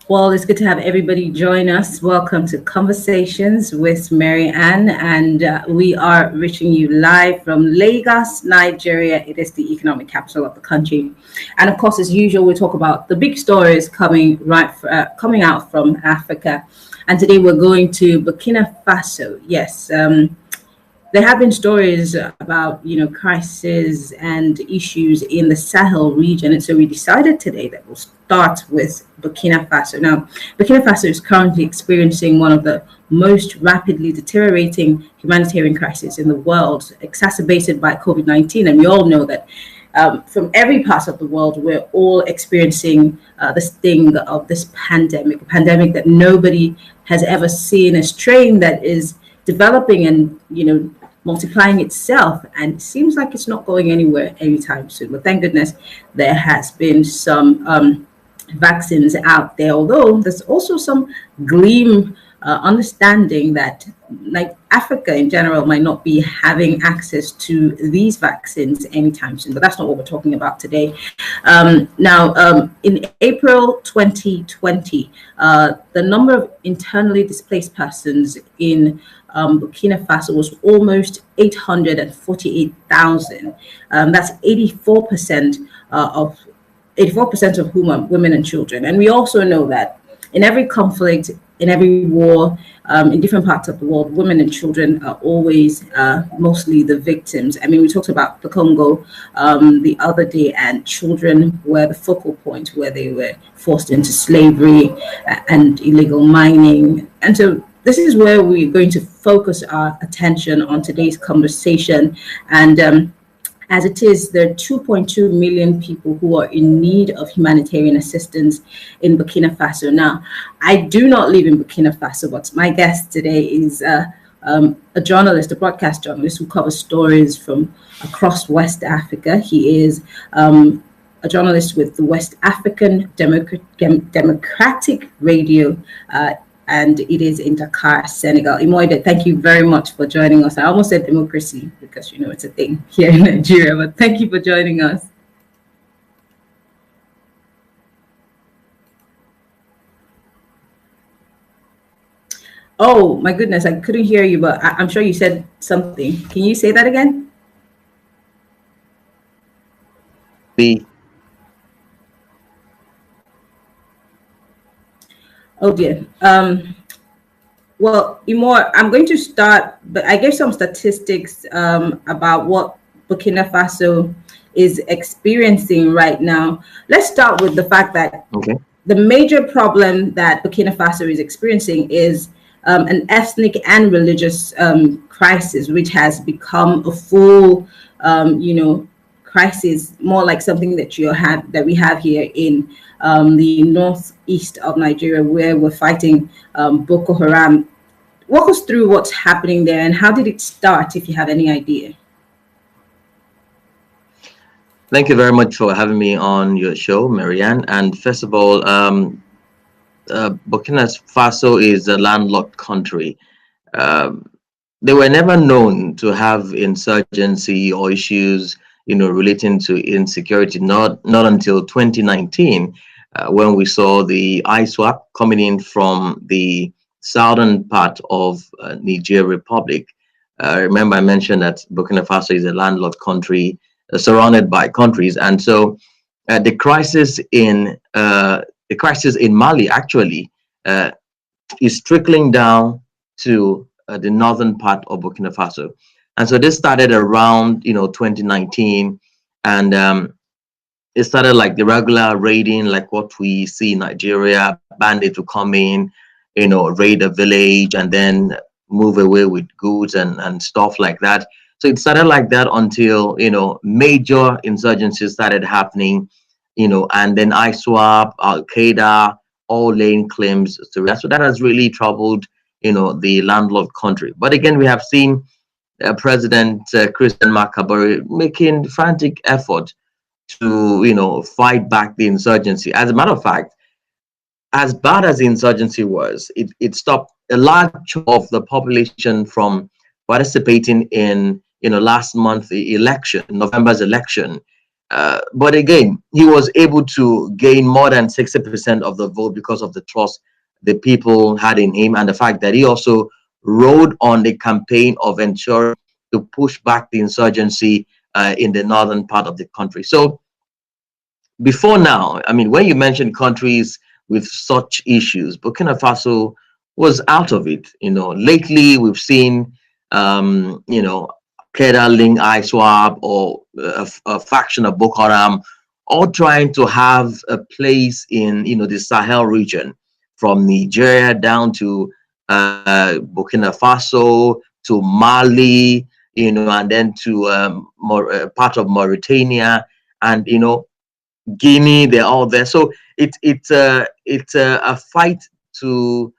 Well, it's good to have everybody join us. Welcome to Conversations with Mary Ann, and we are reaching you live from Lagos, Nigeria. It is the economic capital of the country, and of course, as usual, we talk about the big stories coming out from Africa. And today we're going to Burkina Faso. Yes, there have been stories about crises and issues in the Sahel region, and so we decided today that we'll start with Burkina Faso. Now, Burkina Faso is currently experiencing one of the most rapidly deteriorating humanitarian crises in the world, exacerbated by COVID-19, and we all know that. From every part of the world, we're all experiencing the sting of this pandemic, a pandemic that nobody has ever seen, a strain that is developing and multiplying itself, and it seems like it's not going anywhere anytime soon. But thank goodness there has been some vaccines out there, although there's also some gleam understanding that like Africa in general might not be having access to these vaccines anytime soon. But that's not what we're talking about today. In April 2020, the number of internally displaced persons in Burkina Faso was almost 848,000. That's 84% of whom are women and children. And we also know that in every conflict, in every war, in different parts of the world, women and children are always mostly the victims. I mean, we talked about the Congo the other day, and children were the focal point where they were forced into slavery and illegal mining. And so this is where we're going to focus our attention on today's conversation. And as it is, there are 2.2 million people who are in need of humanitarian assistance in Burkina Faso. Now, I do not live in Burkina Faso, but my guest today is a journalist, a broadcast journalist who covers stories from across West Africa. He is a journalist with the West African Democratic Radio, and it is in Dakar, Senegal. Imoide, thank you very much for joining us. I almost said democracy because, it's a thing here in Nigeria, but thank you for joining us. Oh, my goodness, I couldn't hear you, but I'm sure you said something. Can you say that again? Oh dear. Well, Imor, I'm going to start, but I gave some statistics about what Burkina Faso is experiencing right now. Let's start with the fact that the major problem that Burkina Faso is experiencing is an ethnic and religious crisis, which has become a full, crisis, more like something that we have here in the northeast of Nigeria, where we're fighting Boko Haram. Walk us through what's happening there, and how did it start, if you have any idea? Thank you very much for having me on your show, Marianne. And first of all, Burkina Faso is a landlocked country. They were never known to have insurgency or issues, relating to insecurity. Not until 2019, when we saw the ISWAP coming in from the southern part of Niger Republic. Remember, I mentioned that Burkina Faso is a landlocked country surrounded by countries, and so the crisis in Mali actually is trickling down to the northern part of Burkina Faso. And so this started around 2019, and it started like the regular raiding, like what we see in Nigeria. Bandits will come in, raid a village and then move away with goods and stuff like that. So it started like that until major insurgencies started happening, and then ISWAP, Al Qaeda, all laying claims to that. So that has really troubled the landlocked country. But again, we have seen President Christian Macabori making frantic effort to fight back the insurgency. As a matter of fact, as bad as the insurgency was, it stopped a large of the population from participating in last month's election, November's election, But again, he was able to gain more than 60% of the vote because of the trust the people had in him, and the fact that he also rode on the campaign of ensuring to push back the insurgency in the northern part of the country. So before now, I mean, when you mention countries with such issues, Burkina Faso was out of it. Lately we've seen, Al-Qaeda link ISWAP or a faction of Boko Haram, all trying to have a place in, the Sahel region, from Nigeria down to Burkina Faso to Mali, and then to part of Mauritania, and Guinea. They're all there. So it's a fight to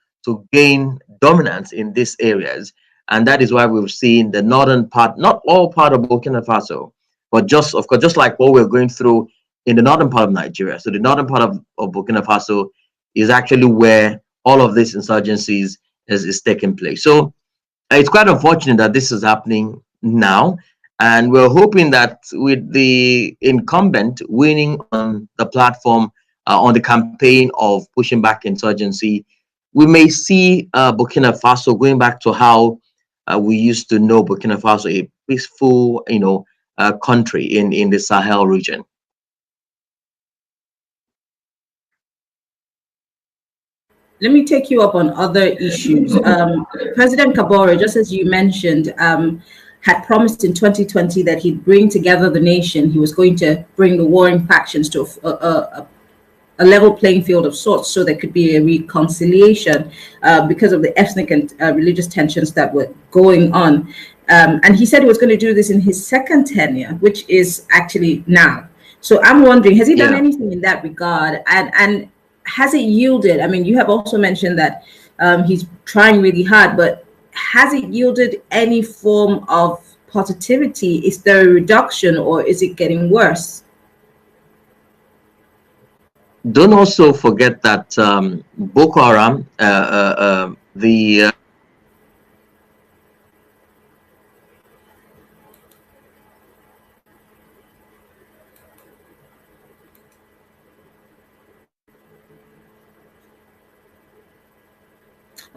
gain dominance in these areas, and that is why we've seen the northern part, not all part of Burkina Faso, but just, of course, just like what we're going through in the northern part of Nigeria. So the northern part of Burkina Faso is actually where all of this insurgencies is taking place. So it's quite unfortunate that this is happening now. And we're hoping that with the incumbent winning on the platform, on the campaign of pushing back insurgency, we may see Burkina Faso going back to how we used to know Burkina Faso, a peaceful, country in the Sahel region. Let me take you up on other issues. President Kabore, just as you mentioned, had promised in 2020 that he'd bring together the nation. He was going to bring the warring factions to a level playing field of sorts, so there could be a reconciliation because of the ethnic and religious tensions that were going on. And he said he was going to do this in his second tenure, which is actually now. So I'm wondering, has he done anything in that regard? And has it yielded? I mean, you have also mentioned that he's trying really hard, but has it yielded any form of positivity? Is there a reduction, or is it getting worse? Don't also forget that Boko Haram, the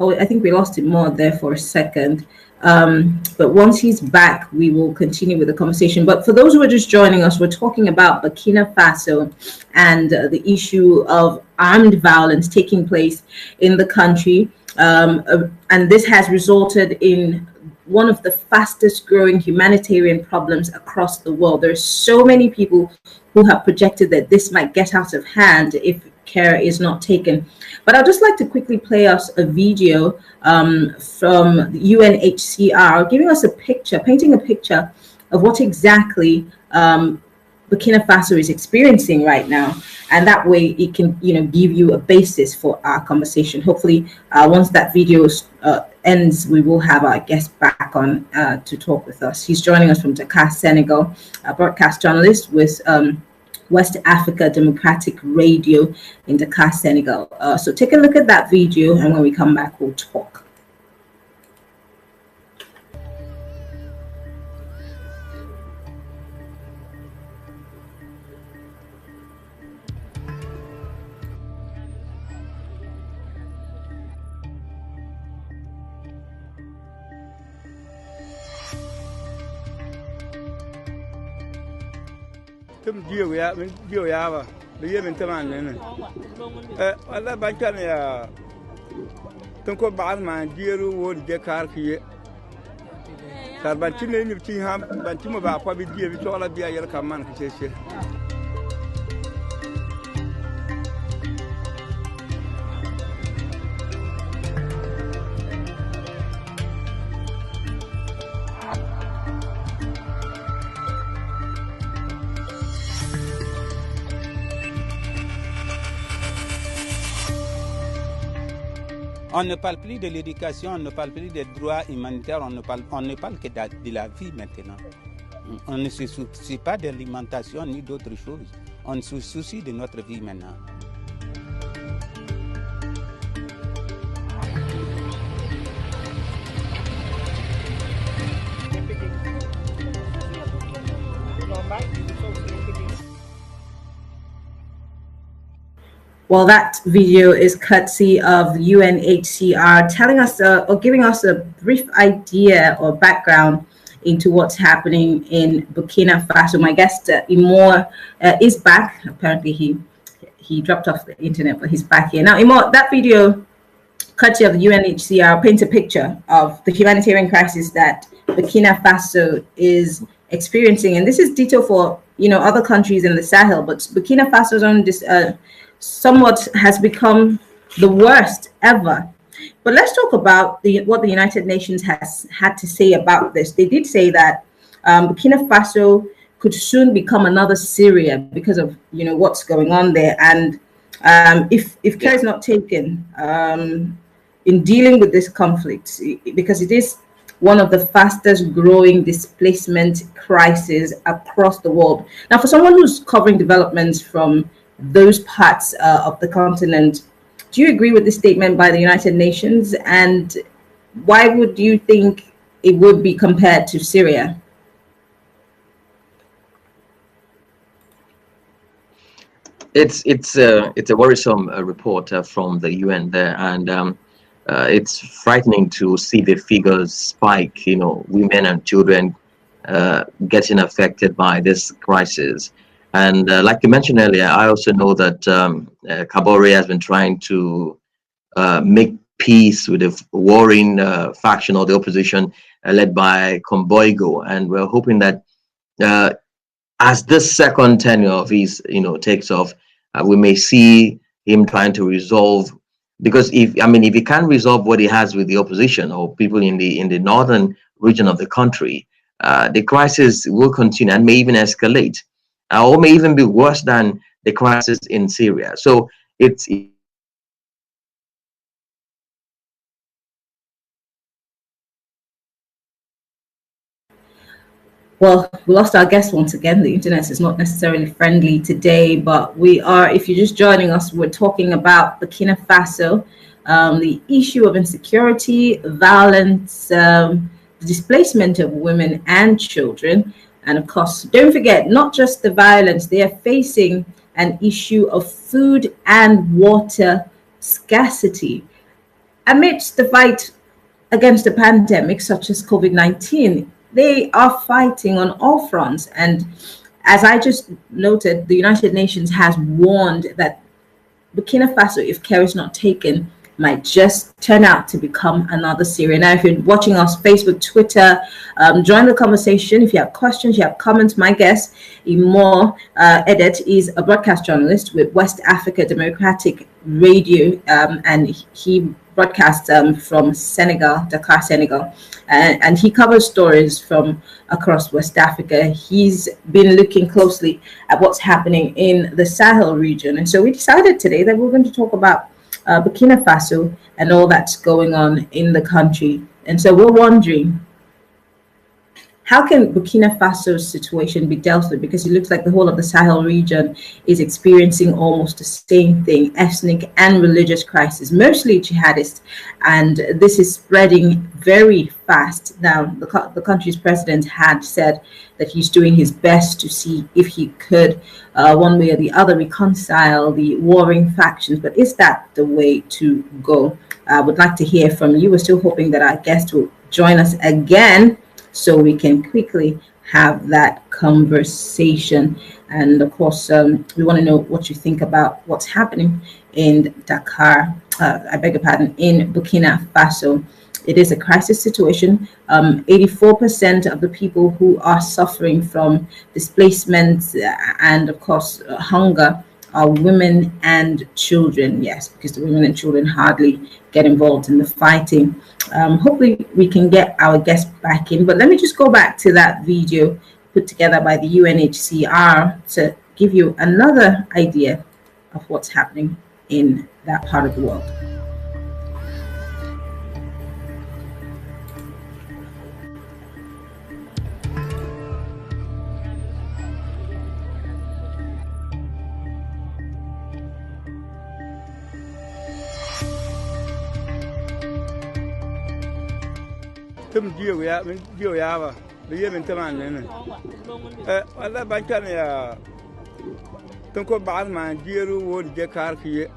Oh, I think we lost him more there for a second. But once he's back, we will continue with the conversation. But for those who are just joining us, we're talking about Burkina Faso and the issue of armed violence taking place in the country. And this has resulted in one of the fastest growing humanitarian problems across the world. There's so many people who have projected that this might get out of hand if care is not taken. But I'd just like to quickly play us a video from the UNHCR, giving us a picture, painting a picture of what exactly Burkina Faso is experiencing right now, and that way it can, give you a basis for our conversation. Hopefully, once that video ends, we will have our guest back on to talk with us. He's joining us from Dakar, Senegal, a broadcast journalist with West Africa Democratic Radio in Dakar, Senegal. So take a look at that video, and when we come back, we'll talk. Tum diyo ya ba biye min taman ne Allah ban kan ya tun ko baal ma diru wo de kar kiye kar ban tin ne ti ha ban ti mo ba ko bi diye bi to la biya yer kam man ki se On ne parle plus de l'éducation, on ne parle plus des droits humanitaires, on ne parle que de la vie maintenant. On ne se soucie pas de l'alimentation ni d'autres choses. On se soucie de notre vie maintenant. Well, that video is courtesy of UNHCR telling us or giving us a brief idea or background into what's happening in Burkina Faso. My guest, Imor, is back. Apparently, he dropped off the internet, but he's back here. Now, Imor, that video, courtesy of the UNHCR, paints a picture of the humanitarian crisis that Burkina Faso is experiencing. And this is detailed for, other countries in the Sahel, but Burkina Faso's own somewhat has become the worst ever. But let's talk about what the United Nations has had to say about this. They did say that Burkina Faso could soon become another Syria because of what's going on there, and if care is not taken in dealing with this conflict, because it is one of the fastest growing displacement crises across the world. Now, for someone who's covering developments from those parts of the continent, do you agree with this statement by the United Nations? And why would you think it would be compared to Syria? It's a worrisome report from the UN there, and it's frightening to see the figures spike. Women and children getting affected by this crisis. And like you mentioned earlier, I also know that Kabore has been trying to make peace with the warring faction or the opposition led by Komboigo, and we're hoping that as this second tenure of his takes off, we may see him trying to resolve, because if he can't resolve what he has with the opposition or people in the northern region of the country, the crisis will continue and may even escalate, or may even be worse than the crisis in Syria. So it's Well, we lost our guest once again. The internet is not necessarily friendly today, but we are, if you're just joining us, we're talking about Burkina Faso, the issue of insecurity, violence, the displacement of women and children. And of course, don't forget, not just the violence, they are facing an issue of food and water scarcity. Amidst the fight against a pandemic such as COVID-19, they are fighting on all fronts. And as I just noted, the United Nations has warned that Burkina Faso, if care is not taken, might just turn out to become another Syria. Now, if you're watching us, Facebook, Twitter, join the conversation. If you have questions, you have comments, my guest, Imor Edet, is a broadcast journalist with West Africa Democratic Radio, and he broadcasts from Senegal, Dakar, Senegal, and he covers stories from across West Africa. He's been looking closely at what's happening in the Sahel region. And so we decided today that we're going to talk about Burkina Faso and all that's going on in the country. And so we're wondering, how can Burkina Faso's situation be dealt with? Because it looks like the whole of the Sahel region is experiencing almost the same thing, ethnic and religious crisis, mostly jihadist. And this is spreading very fast. Now, the country's president had said that he's doing his best to see if he could, one way or the other, reconcile the warring factions. But is that the way to go? I would like to hear from you. We're still hoping that our guest will join us again, so we can quickly have that conversation. And of course, we want to know what you think about what's happening in Dakar, I beg your pardon, in Burkina Faso. It is a crisis situation. 84% of the people who are suffering from displacement and of course hunger are women and children. Yes, because the women and children hardly get involved in the fighting. Hopefully we can get our guest back in, but let me just go back to that video put together by the UNHCR to give you another idea of what's happening in that part of the world. Tum dio ya ba ye min taman ne Allah ban kan ya Tunko Bad man, dear would get car here.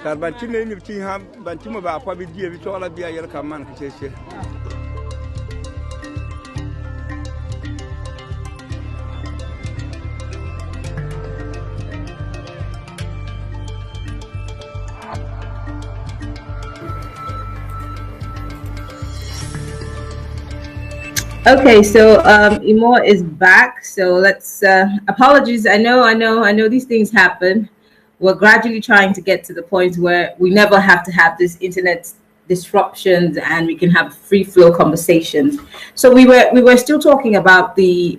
But you name of Tingham, but you about probably dear, it's all a beer, your command. Okay, so Imo is back. So let's apologies. I know these things happen. We're gradually trying to get to the point where we never have to have this internet disruptions and we can have free flow conversations. So we were still talking about the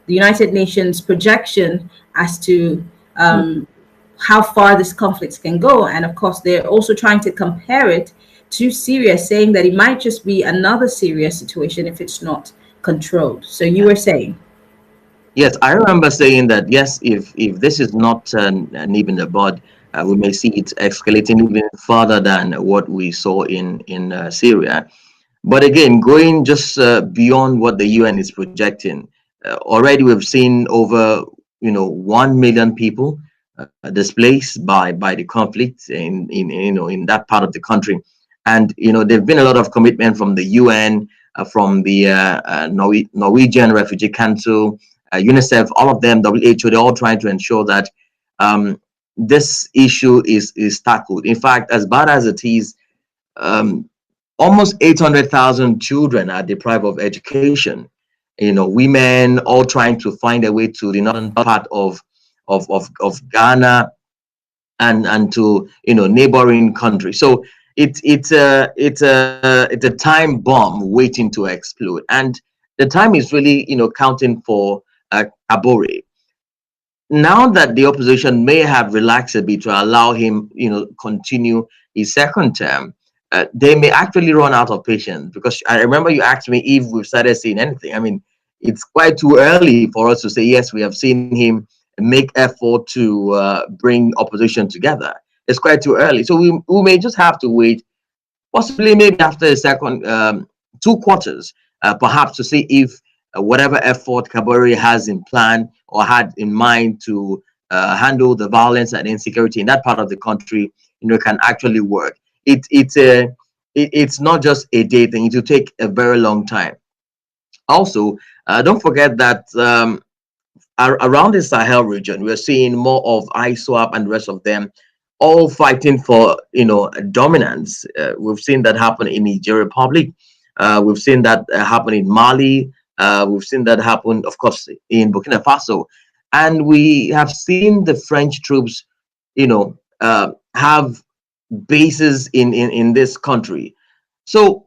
United Nations projection as to how far this conflict can go, and of course they're also trying to compare it to Syria, saying that it might just be another Syria situation if it's not controlled. So you were saying? Yes, I remember saying that, yes, if this is not an even a bud, we may see it escalating even further than what we saw in Syria. But again, going just beyond what the UN is projecting, already we've seen over 1 million people displaced by the conflict in that part of the country. And there've been a lot of commitment from the UN, from the Norwegian Refugee Council, UNICEF, all of them, WHO. They're all trying to ensure that this issue is tackled. In fact, as bad as it is, almost 800,000 children are deprived of education. Women all trying to find a way to the northern part of Ghana and to neighboring countries. So it's a time bomb waiting to explode, and the time is really counting for Kabore. Now that the opposition may have relaxed a bit to allow him continue his second term, they may actually run out of patience, because I remember you asked me if we've started seeing anything. I mean, it's quite too early for us to say yes, we have seen him make effort to bring opposition together. It's quite too early. So we may just have to wait, possibly maybe after the second 2 quarters, perhaps, to see if whatever effort Kabore has in plan or had in mind to handle the violence and insecurity in that part of the country, can actually work. It's not just a day thing. It will take a very long time. Also, don't forget that around the Sahel region, we're seeing more of ISWAP and the rest of them all fighting for dominance. We've seen that happen in Niger Republic. We've seen that happen in Mali. We've seen that happen, of course, in Burkina Faso, and we have seen the French troops, have bases in this country. So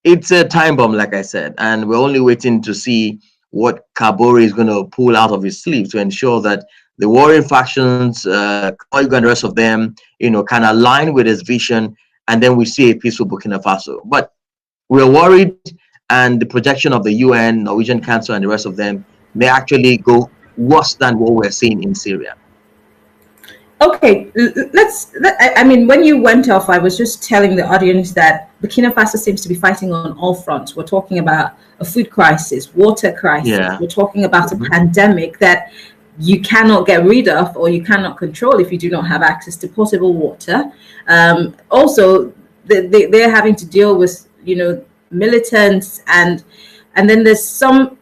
it's a time bomb, like I said, and we're only waiting to see what Kabore is going to pull out of his sleeve to ensure that the warring factions, and the rest of them, can align with his vision, and then we see a peaceful Burkina Faso. But we're worried, and the projection of the UN, Norwegian Council, and the rest of them may actually go worse than what we're seeing in Syria. Okay, I mean, when you went off, I was just telling the audience that Burkina Faso seems to be fighting on all fronts. We're talking about a food crisis, water crisis. Yeah. We're talking about a pandemic that you cannot get rid of or you cannot control if you do not have access to potable water. Also, they're having to deal with, militants, and then there's some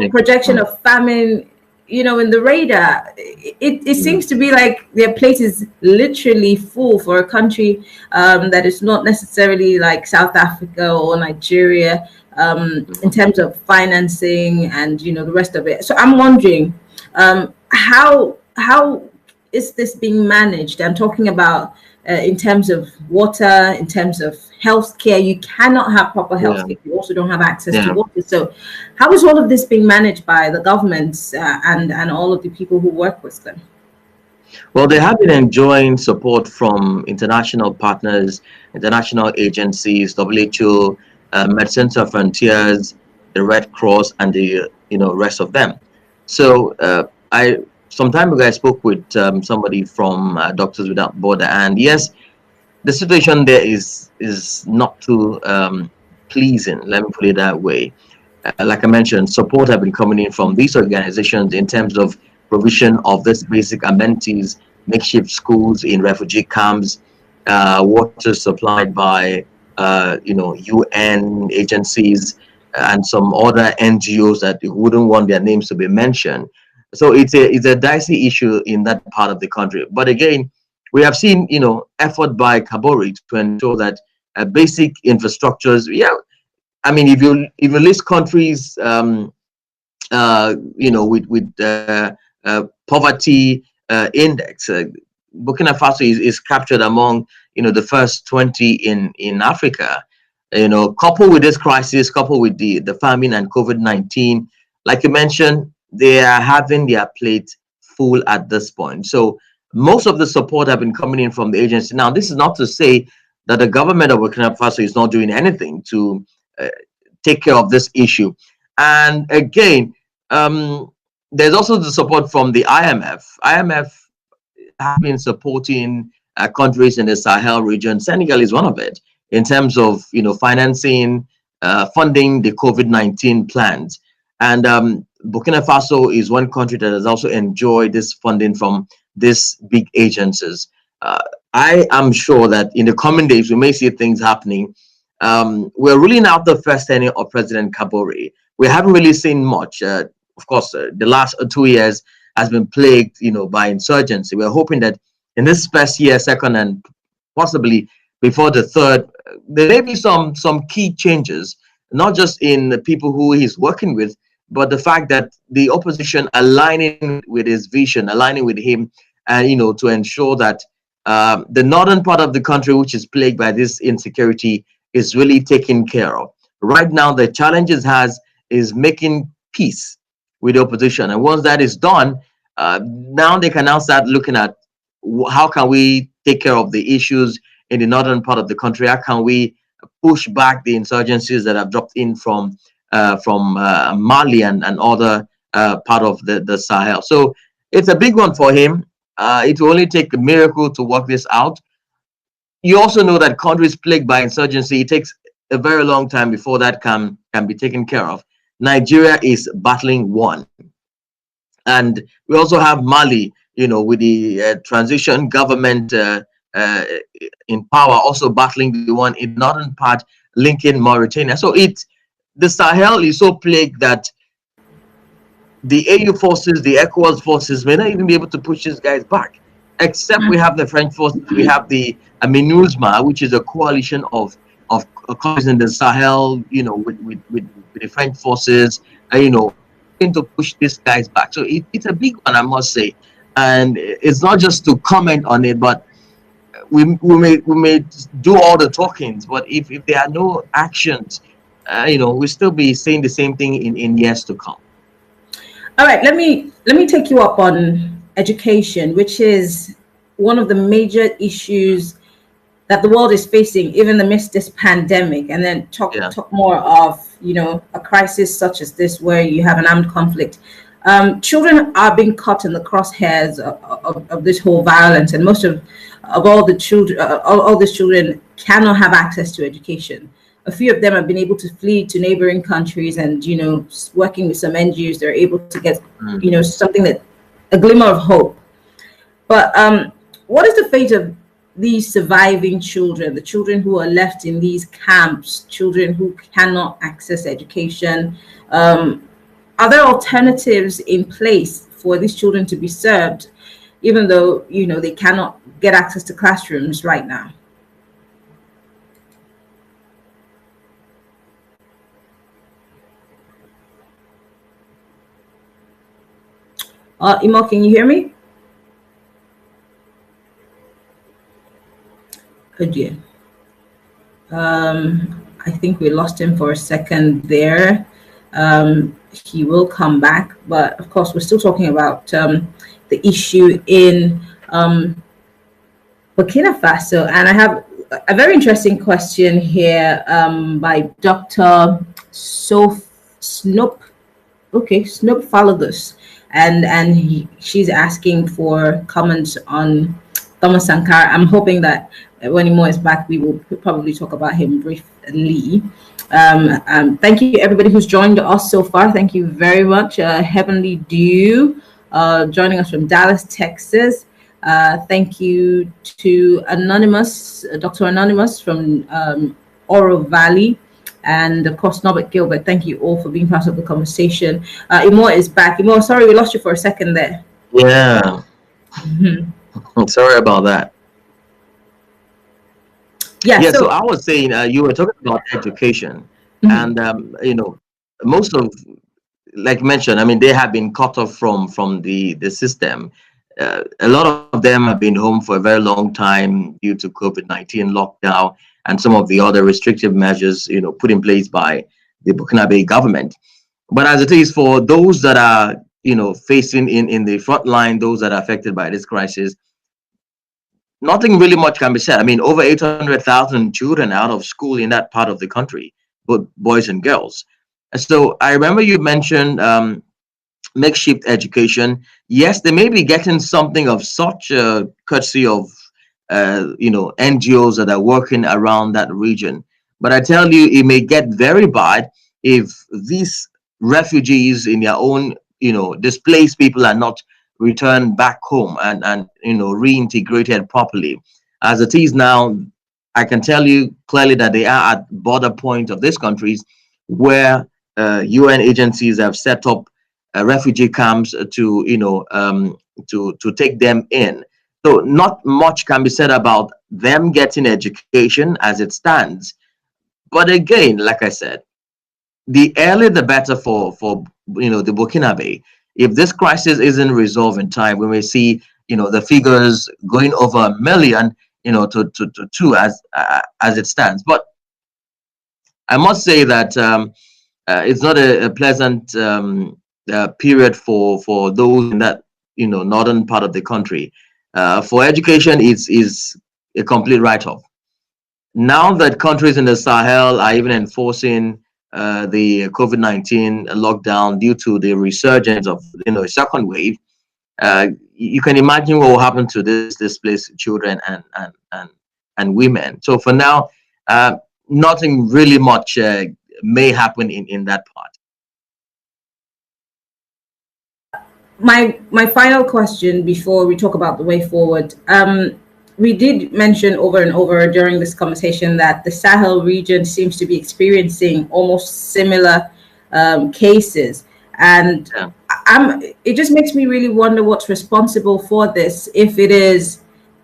projection of famine, in the radar. It seems to be like their plate is literally full for a country that is not necessarily like South Africa or Nigeria in terms of financing and the rest of it. So I'm wondering, how is this being managed? I'm talking about in terms of water, in terms of healthcare. You cannot have proper healthcare if you also don't have access to water. So how is all of this being managed by the governments and all of the people who work with them? Well, they have been enjoying support from international partners, international agencies, WHO, Medecins Sans Frontieres, the Red Cross, and the rest of them. So some time ago I spoke with somebody from Doctors Without Border, and yes, the situation there is not too pleasing. Let me put it that way. Like I mentioned, support have been coming in from these organizations in terms of provision of this basic amenities, makeshift schools in refugee camps, water supplied by UN agencies and some other NGOs that wouldn't want their names to be mentioned. So it's a dicey issue in that part of the country. But again, we have seen effort by Kabori to ensure that basic infrastructures. Yeah, I mean, if you list countries, with poverty index, Burkina Faso is captured among the first 20 in Africa. Coupled with this crisis, coupled with the famine and COVID-19, like you mentioned, they are having their plate full at this point. So most of the support have been coming in from the agency. Now, this is not to say that the government of Burkina Faso is not doing anything to take care of this issue. And again, there's also the support from the IMF. IMF have been supporting countries in the Sahel region. Senegal is one of it in terms of financing, funding the COVID-19 plans. And Burkina Faso is one country that has also enjoyed this funding from these big agencies. I am sure that in the coming days we may see things happening. We're ruling out the first tenure of President Kabore. We haven't really seen much. Of course, the last 2 years has been plagued, by insurgency. We're hoping that in this first year, second, and possibly before the third, there may be some key changes, not just in the people who he's working with, but the fact that the opposition aligning with his vision, aligning with him, and to ensure that the northern part of the country, which is plagued by this insecurity, is really taken care of. Right now, the challenges is making peace with the opposition, and once that is done, now they can now start looking at how can we take care of the issues in the northern part of the country. How can we push back the insurgencies that have dropped in from Mali and other part of the Sahel? So it's a big one for him. It will only take a miracle to work this out. You also know that countries plagued by insurgency, it takes a very long time before that can be taken care of. Nigeria is battling one. And we also have Mali, with the transition government in power, also battling the one in northern part, linking Mauritania. So the Sahel is so plagued that the AU forces, the ECOWAS forces may not even be able to push these guys back. Except we have the French forces, we have the MINUSMA, which is a coalition of countries in the Sahel, with the French forces, to push these guys back. So it's a big one, I must say. And it's not just to comment on it, but we may do all the talkings, but if there are no actions, we'll still be saying the same thing in years to come. All right, let me take you up on education, which is one of the major issues that the world is facing, even amidst this pandemic, and then talk more of a crisis such as this, where you have an armed conflict. Children are being caught in the crosshairs of this whole violence, and most of all the children, all these children cannot have access to education. A few of them have been able to flee to neighboring countries, and working with some NGOs, they're able to get a glimmer of hope. But what is the fate of these surviving children, the children who are left in these camps, children who cannot access education? Are there alternatives in place for these children to be served, even though they cannot get access to classrooms right now? Imo, can you hear me? Oh dear. I think we lost him for a second there. He will come back, but of course we're still talking about the issue in Burkina Faso, and I have a very interesting question here by Dr. Snoop Falagus, and she's asking for comments on Thomas Sankara. I'm hoping that when Imo is back, we will probably talk about him briefly. Thank you everybody who's joined us so far. Thank you very much. Heavenly Dew, joining us from Dallas, Texas. Thank you to Anonymous, Dr. Anonymous from Oro Valley, and of course Norbert Gilbert. Thank you all for being part of the conversation. Imo is back. Imo, sorry we lost you for a second there. Yeah. Sorry about that. Yeah, so I was saying, you were talking about education, and most of, like mentioned, I mean, they have been cut off from the system. A lot of them have been home for a very long time due to COVID-19 lockdown and some of the other restrictive measures, put in place by the Burkina government. But as it is, for those that are, facing in the front line, those that are affected by this crisis, nothing really much can be said. I mean, over 800,000 children out of school in that part of the country, both boys and girls. So I remember you mentioned makeshift education. Yes, they may be getting something of such courtesy of NGOs that are working around that region. But I tell you, it may get very bad if these refugees in their own, displaced people are not returned back home and reintegrated properly. As it is now, I can tell you clearly that they are at border point of these countries where UN agencies have set up refugee camps to take them in. So not much can be said about them getting education as it stands. But again, like I said, the earlier the better for the Burkina. If this crisis isn't resolved in time, we may see the figures going over 1 million to 2 as it stands. But I must say that it's not a pleasant period for those in that northern part of the country. For education, is a complete write-off. Now that countries in the Sahel are even enforcing the COVID-19 lockdown due to the resurgence of a second wave, you can imagine what will happen to this displaced children and women. So for now, nothing really much may happen in that part. My final question before we talk about the way forward. We did mention over and over during this conversation that the Sahel region seems to be experiencing almost similar cases, and it just makes me really wonder what's responsible for this. If it is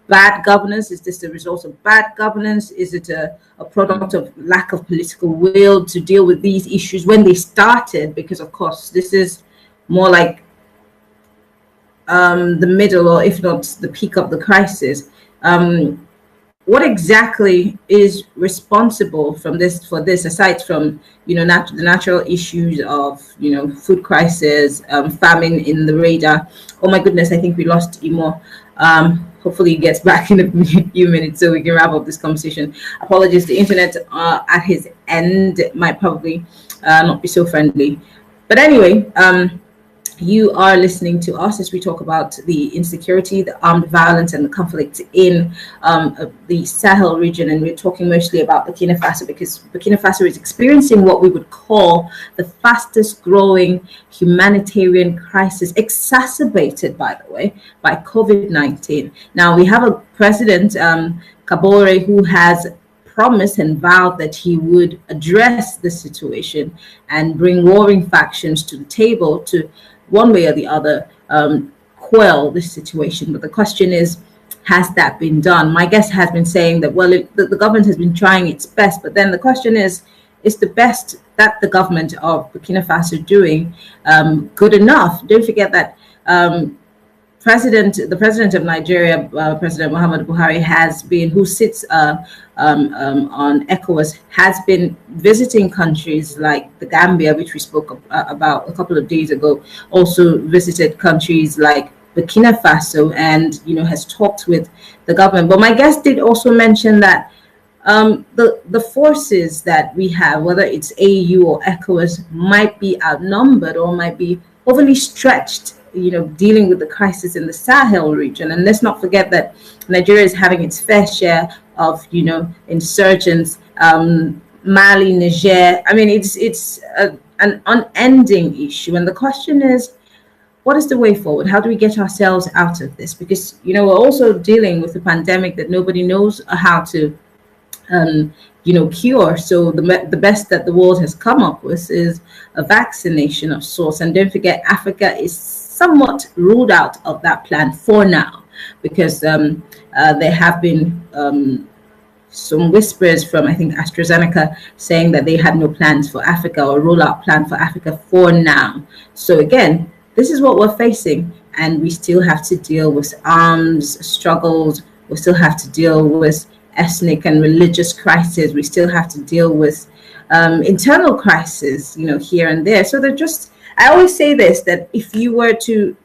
bad governance, is this the result of bad governance? Is it a product of lack of political will to deal with these issues when they started? Because of course this is more like the middle, or if not the peak of the crisis. What exactly is responsible for this, aside from the natural issues of food crisis, famine in the radar? Oh my goodness, I think we lost Imo. Hopefully he gets back in a few minutes so we can wrap up this conversation. Apologies, the internet at his end might probably not be so friendly, but anyway, you are listening to us as we talk about the insecurity, the armed violence, and the conflict in the Sahel region. And we're talking mostly about Burkina Faso, because Burkina Faso is experiencing what we would call the fastest growing humanitarian crisis, exacerbated, by the way, by COVID-19. Now, we have a president, Kabore, who has promised and vowed that he would address the situation and bring warring factions to the table to, one way or the other, quell this situation. But the question is, has that been done? My guest has been saying that, well, the government has been trying its best, but then the question is the best that the government of Burkina Faso doing good enough? Don't forget that the president of Nigeria, President Muhammadu Buhari, who sits on ECOWAS, has been visiting countries like the Gambia, which we spoke about a couple of days ago, also visited countries like Burkina Faso, and has talked with the government. But my guest did also mention that the forces that we have, whether it's AU or ECOWAS, might be outnumbered or might be overly stretched, dealing with the crisis in the Sahel region. And let's not forget that Nigeria is having its fair share of, insurgents, Mali, Niger. I mean, it's an unending issue. And the question is, what is the way forward? How do we get ourselves out of this? Because, you know, we're also dealing with a pandemic that nobody knows how to cure. So the best that the world has come up with is a vaccination of sorts. And don't forget, Africa is somewhat ruled out of that plan for now, because there have been some whispers from, I think, AstraZeneca saying that they had no plans for Africa or rollout plan for Africa for now. So again, this is what we're facing, and we still have to deal with arms struggles. We still have to deal with ethnic and religious crisis. We still have to deal with internal crisis, you know, here and there. So they're just, I always say this, that if you were to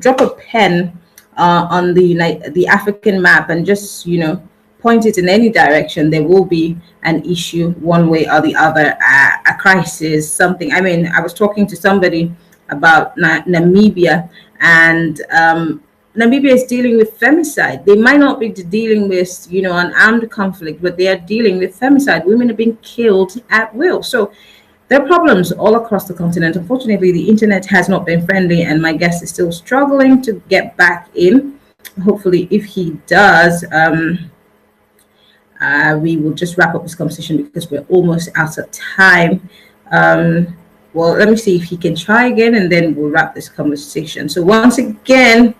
drop a pen on the African map and just, you know, point it in any direction, there will be an issue one way or the other, a crisis, something. I mean, I was talking to somebody about Namibia, and Namibia is dealing with femicide. They might not be dealing with, you know, an armed conflict, but they are dealing with femicide. Women are being killed at will. So there are problems all across the continent. Unfortunately, the internet has not been friendly, and my guest is still struggling to get back in. Hopefully, if he does, we will just wrap up this conversation because we're almost out of time. Well, let me see if he can try again, and then we'll wrap this conversation. So once again,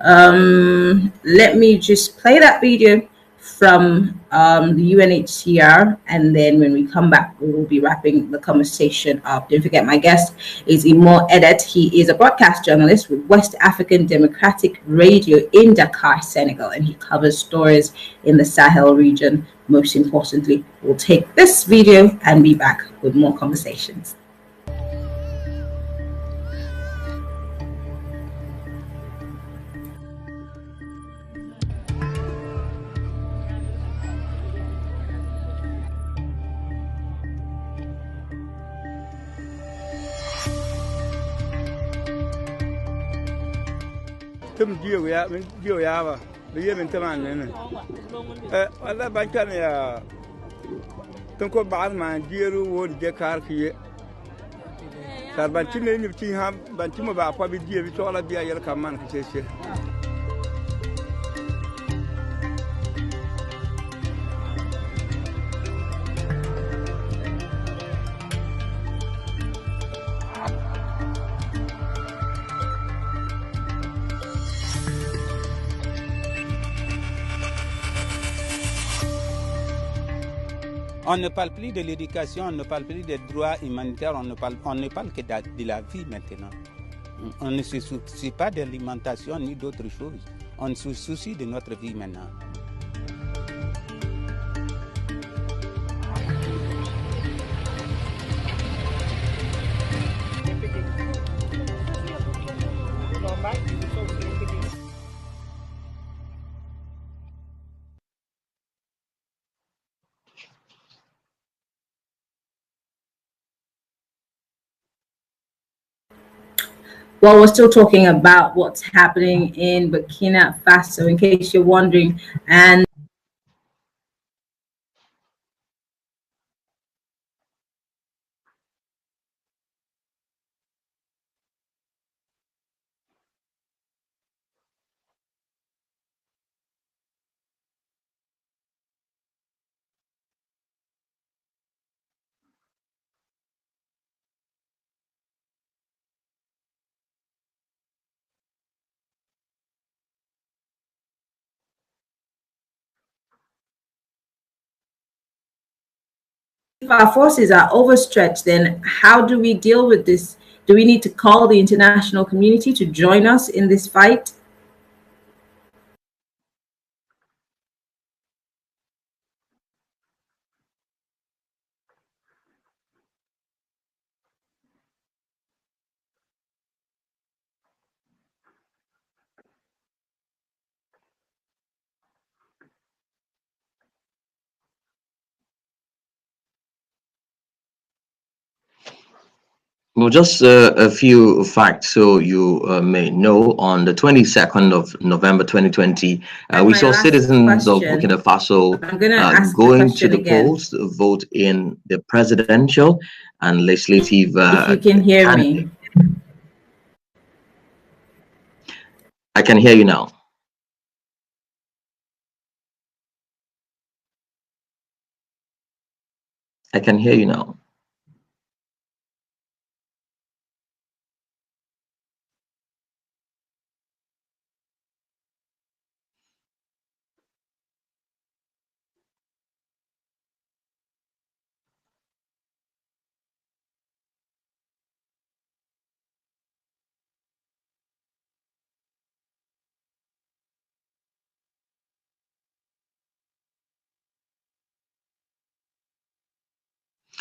let me just play that video from the UNHCR, and then when we come back, we will be wrapping the conversation up. Don't forget, my guest is Imo Edet. He is a broadcast journalist with West African Democratic Radio in Dakar, Senegal, and he covers stories in the Sahel region. Most importantly, we'll take this video and be back with more conversations. Tum dio ya ba biye min taman ne Allah bankan ya tun ko baal ma diru wo de kar kiye kar ban tin ne ni tin ha ban tin mo ba kwa bi die bi to ala biya yel kam man ke se On ne parle plus de l'éducation, on ne parle plus des droits humanitaires, on ne parle que de la vie maintenant. On ne se soucie pas de l'alimentation ni d'autres choses. On se soucie de notre vie maintenant. Well, we're still talking about what's happening in Burkina Faso, in case you're wondering. And if our forces are overstretched, then how do we deal with this? Do we need to call the international community to join us in this fight? Well, just a few facts so you may know. On the 22nd of November 2020, we saw citizens of Burkina Faso going to the polls to vote in the presidential and legislative if you can hear me. I can hear you now. I can hear you now.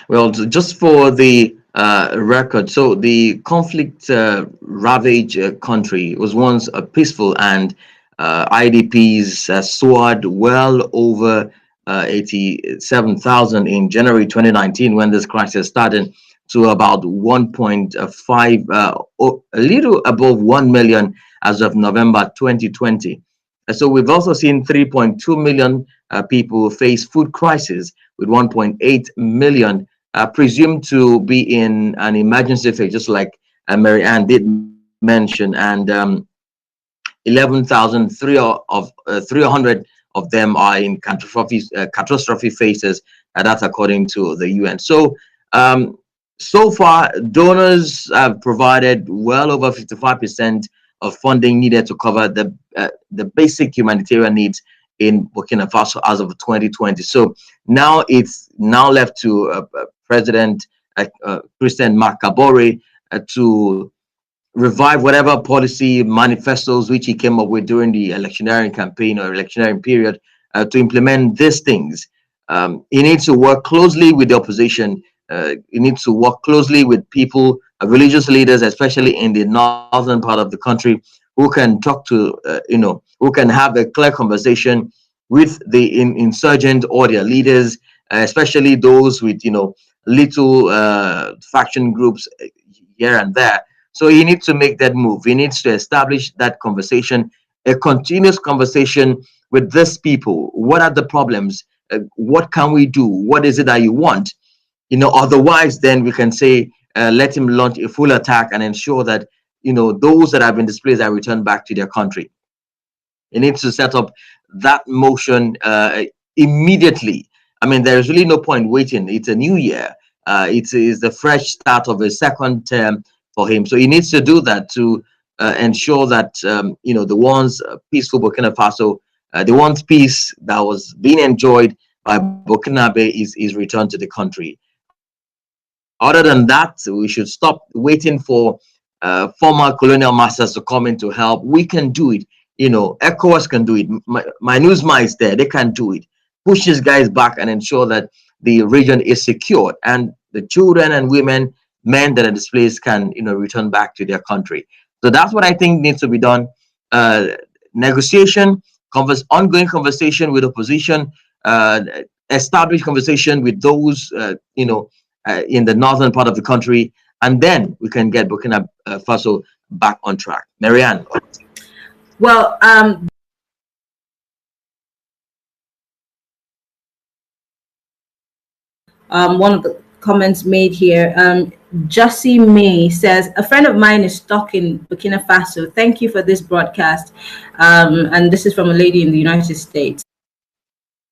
Well, just for the record, so the conflict ravaged country was once a peaceful, and IDPs soared well over 87,000 in January 2019 when this crisis started, to about 1.5, a little above 1 million as of November 2020. So we've also seen 3.2 million people face food crisis, with 1.8 million presumed to be in an emergency phase, just like Mary Ann did mention, and 300 of them are in catastrophe phases. That's according to the UN. So, so far, donors have provided well over 55% of funding needed to cover the basic humanitarian needs in Burkina Faso as of 2020. So now it's now left to President Christian Marc Kabore to revive whatever policy manifestos which he came up with during the electioneering campaign or electioneering period to implement these things. He needs to work closely with the opposition. He needs to work closely with people, religious leaders, especially in the northern part of the country, who can talk to, who can have a clear conversation with the insurgent or their leaders, especially those with, little faction groups here and there. So he needs to make that move. He needs to establish that conversation, a continuous conversation with these people. What are the problems? What can we do? What is it that you want? Otherwise, then we can say, let him launch a full attack and ensure that, those that have been displaced are returned back to their country. He needs to set up that motion immediately. I mean, there is really no point waiting. It's a new year. It is the fresh start of a second term for him. So he needs to do that to ensure that, the ones peaceful Burkina Faso, the ones peace that was being enjoyed by Burkinabe is returned to the country. Other than that, we should stop waiting for former colonial masters to come in to help. We can do it. ECOWAS can do it. MINUSMA is there. They can do it. Push these guys back and ensure that the region is secured, and the children and women, men that are displaced can, return back to their country. So that's what I think needs to be done. Negotiation, ongoing conversation with opposition, establish conversation with those, in the northern part of the country, and then we can get Burkina Faso back on track. Marianne. Well, one of the comments made here, Jussie May says, a friend of mine is stuck in Burkina Faso. Thank you for this broadcast. And this is from a lady in the United States.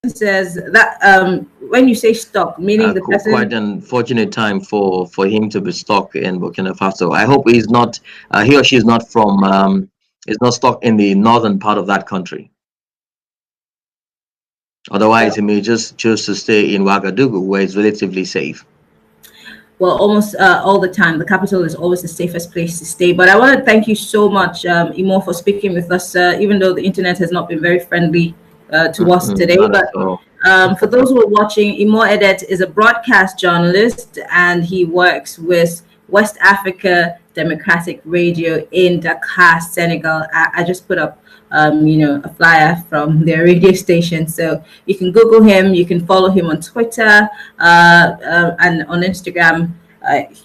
Says that when you say stuck, meaning the person, quite an unfortunate time for him to be stuck in Burkina Faso. I hope he's not, he or she is not from, is not stuck in the northern part of that country. Otherwise, he may just choose to stay in Ouagadougou, where it's relatively safe. Well, almost all the time, the capital is always the safest place to stay. But I want to thank you so much, Imo, for speaking with us, even though the internet has not been very friendly to us today. But for those who are watching, Imo Edet is a broadcast journalist, and he works with West Africa Democratic Radio in Dakar, Senegal. I just put up a flyer from their radio station, so you can Google him, you can follow him on Twitter and on Instagram.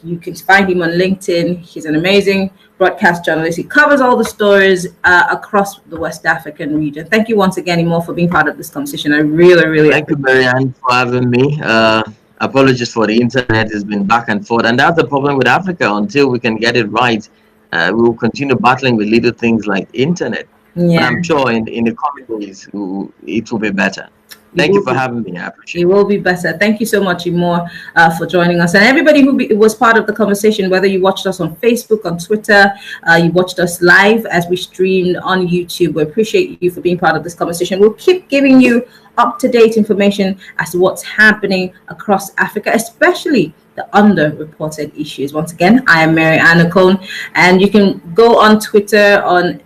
You can find him on LinkedIn. He's an amazing broadcast journalist. He covers all the stories across the West African region. Thank you once again, Imo, for being part of this conversation. I really thank you, Marianne, for having me. Apologies for the internet. It's been back and forth, and that's the problem with Africa. Until we can get it right, We will continue battling with little things like internet. Yeah. But I'm sure in the coming days, it will be better. Thank you for having me. I appreciate it. It will be better. Thank you so much, Imor, for joining us. And everybody who was part of the conversation, whether you watched us on Facebook, on Twitter, you watched us live as we streamed on YouTube. We appreciate you for being part of this conversation. We'll keep giving you up-to-date information as to what's happening across Africa, especially the underreported issues. Once again, I am Mary Ann Okon, and you can go on Twitter, on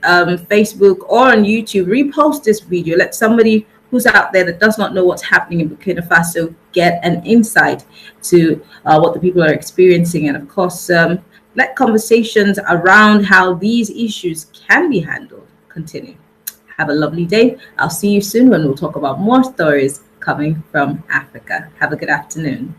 Facebook, or on YouTube, repost this video. Let somebody who's out there that does not know what's happening in Burkina Faso get an insight to what the people are experiencing. And of course, let conversations around how these issues can be handled continue. Have a lovely day. I'll see you soon when we'll talk about more stories coming from Africa. Have a good afternoon.